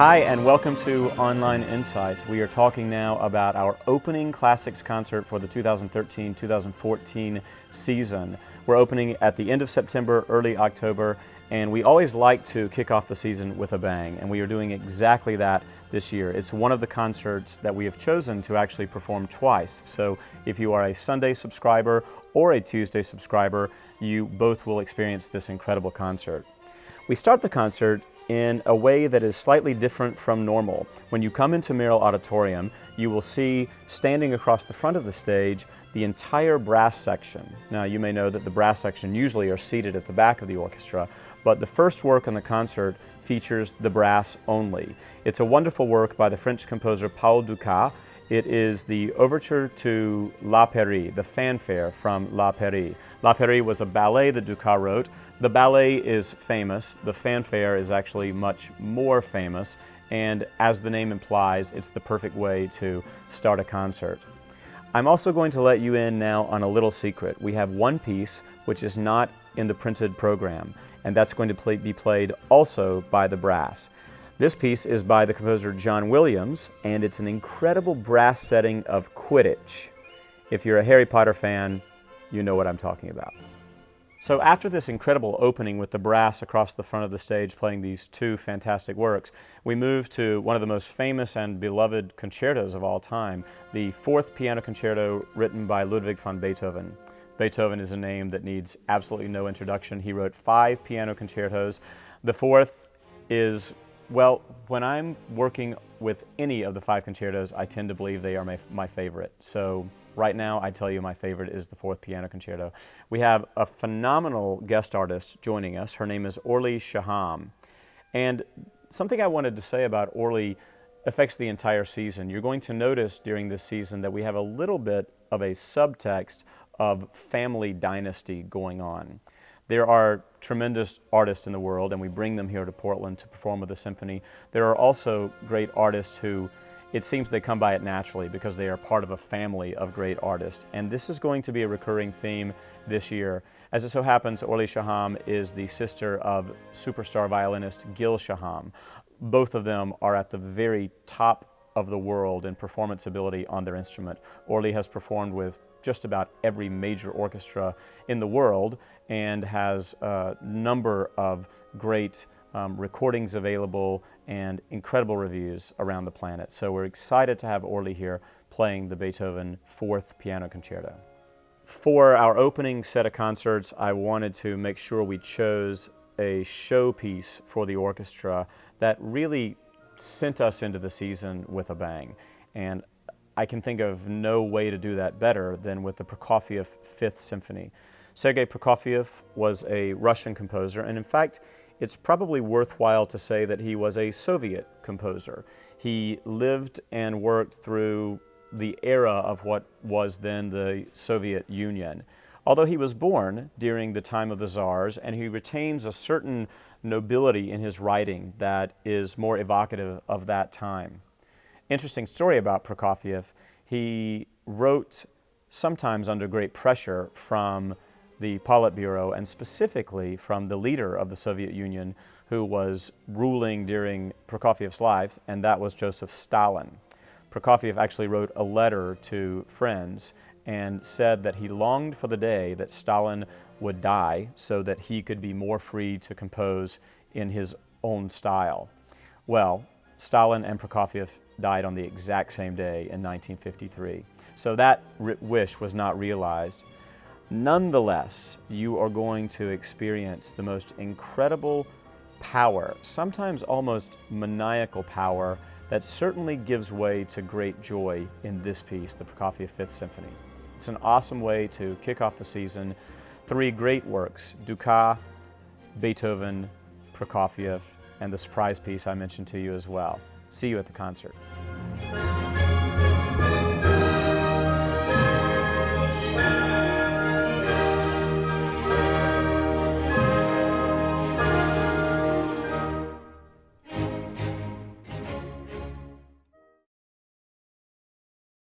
Hi, and welcome to Online Insights. We are talking now about our opening classics concert for the 2013-2014 season. We're opening at the end of September, early October, and we always like to kick off the season with a bang, and we are doing exactly that this year. It's one of the concerts that we have chosen to actually perform twice. So if you are a Sunday subscriber or a Tuesday subscriber, you both will experience this incredible concert. We start the concert in a way that is slightly different from normal. When you come into Merrill Auditorium, you will see standing across the front of the stage the entire brass section. Now, you may know that the brass section usually are seated at the back of the orchestra, but the first work in the concert features the brass only. It's a wonderful work by the French composer Paul Dukas. It is the overture to La Pairie, the fanfare from La Pairie. La Pairie was a ballet that Dukas wrote. The ballet is famous. The fanfare is actually much more famous, and as the name implies, it's the perfect way to start a concert. I'm also going to let you in now on a little secret. We have one piece which is not in the printed program, and that's going to be played also by the brass. This piece is by the composer John Williams, and it's an incredible brass setting of Quidditch. If you're a Harry Potter fan, you know what I'm talking about. So after this incredible opening with the brass across the front of the stage playing these two fantastic works, we move to one of the most famous and beloved concertos of all time, the fourth piano concerto written by Ludwig van Beethoven. Beethoven is a name that needs absolutely no introduction. He wrote 5 piano concertos. The fourth is, well, when I'm working with any of the 5 concertos, I tend to believe they are my favorite. So right now, I tell you my favorite is the 4th piano concerto. We have a phenomenal guest artist joining us. Her name is Orli Shaham. And something I wanted to say about Orli affects the entire season. You're going to notice during this season that we have a little bit of a subtext of family dynasty going on. There are tremendous artists in the world, and we bring them here to Portland to perform with the symphony. There are also great artists who it seems they come by it naturally because they are part of a family of great artists. And this is going to be a recurring theme this year. As it so happens, Orli Shaham is the sister of superstar violinist Gil Shaham. Both of them are at the very top of the world in performance ability on their instrument. Orli has performed with just about every major orchestra in the world and has a number of great recordings available and incredible reviews around the planet. So we're excited to have Orli here playing the Beethoven 4th Piano Concerto. For our opening set of concerts, I wanted to make sure we chose a showpiece for the orchestra that really sent us into the season with a bang. And I can think of no way to do that better than with the Prokofiev 5th Symphony. Sergei Prokofiev was a Russian composer, and in fact, it's probably worthwhile to say that he was a Soviet composer. He lived and worked through the era of what was then the Soviet Union. Although he was born during the time of the Tsars, and he retains a certain nobility in his writing that is more evocative of that time. Interesting story about Prokofiev. He wrote sometimes under great pressure from the Politburo and specifically from the leader of the Soviet Union who was ruling during Prokofiev's life, and that was Joseph Stalin. Prokofiev actually wrote a letter to friends and said that he longed for the day that Stalin would die so that he could be more free to compose in his own style. Well, Stalin and Prokofiev died on the exact same day in 1953. So that wish was not realized. Nonetheless, you are going to experience the most incredible power, sometimes almost maniacal power, that certainly gives way to great joy in this piece, the Prokofiev 5th Symphony. It's an awesome way to kick off the season. 3 great works, Dukas, Beethoven, Prokofiev, and the surprise piece I mentioned to you as well. See you at the concert.